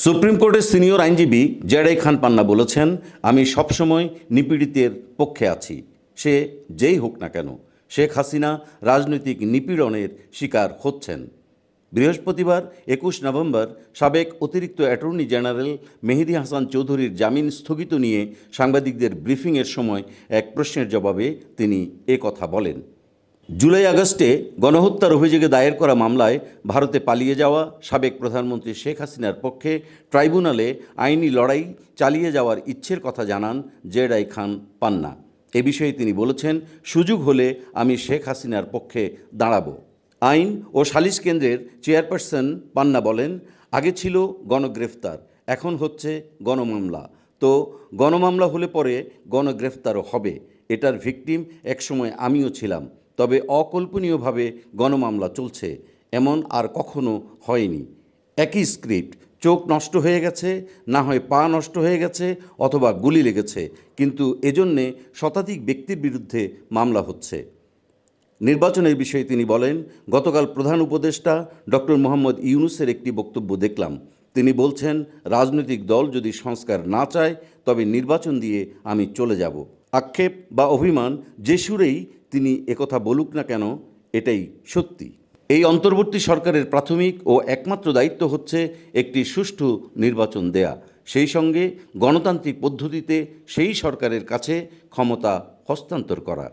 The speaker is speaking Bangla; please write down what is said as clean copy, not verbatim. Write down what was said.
সুপ্রিম কোর্টের সিনিয়র আইনজীবী জেডাই খান পান্না বলেছেন, আমি সবসময় নিপীড়িতের পক্ষে আছি, সে যেই হোক না কেন। শেখ হাসিনা রাজনৈতিক নিপীড়নের শিকার হচ্ছেন। বৃহস্পতিবার 21 নভেম্বর সাবেক অতিরিক্ত অ্যাটর্নি জেনারেল মেহেদী হাসান চৌধুরীর জামিন স্থগিত নিয়ে সাংবাদিকদের ব্রিফিংয়ের সময় এক প্রশ্নের জবাবে তিনি কথা বলেন। জুলাই আগস্টে গণহত্যার অভিযোগে দায়ের করা মামলায় ভারতে পালিয়ে যাওয়া সাবেক প্রধানমন্ত্রী শেখ হাসিনার পক্ষে ট্রাইব্যুনালে আইনি লড়াই চালিয়ে যাওয়ার ইচ্ছের কথা জানান জেডাই খান পান্না। এ বিষয়ে তিনি বলেছেন, সুযোগ হলে আমি শেখ হাসিনার পক্ষে দাঁড়াবো। আইন ও সালিশ কেন্দ্রের চেয়ারপারসন পান্না বলেন, আগে ছিল গণগ্রেফতার, এখন হচ্ছে গণমামলা। তো গণমামলা হলে পরে গণগ্রেফতারও হবে। এটার ভিকটিম একসময় আমিও ছিলাম, তবে অকল্পনীয়ভাবে গণমামলা চলছে, এমন আর কখনো হয়নি। একই স্ক্রিপ্ট, চোখ নষ্ট হয়ে গেছে, না হয় পা নষ্ট হয়ে গেছে, অথবা গুলি লেগেছে, কিন্তু এজন্যে শতাধিক ব্যক্তির বিরুদ্ধে মামলা হচ্ছে। নির্বাচনের বিষয়ে তিনি বলেন, গতকাল প্রধান উপদেষ্টা ডক্টর মোহাম্মদ ইউনূসের একটি বক্তব্য দেখলাম। তিনি বলছেন, রাজনৈতিক দল যদি সংস্কার না চায় তবে নির্বাচন দিয়ে আমি চলে যাব। আক্ষেপ বা অভিমান যে সুরেই তিনি একথা বলুক না কেন, এটাই সত্যি। এই অন্তর্বর্তী সরকারের প্রাথমিক ও একমাত্র দায়িত্ব হচ্ছে একটি সুষ্ঠু নির্বাচন দেয়া, সেই সঙ্গে গণতান্ত্রিক পদ্ধতিতে সেই সরকারের কাছে ক্ষমতা হস্তান্তর করা।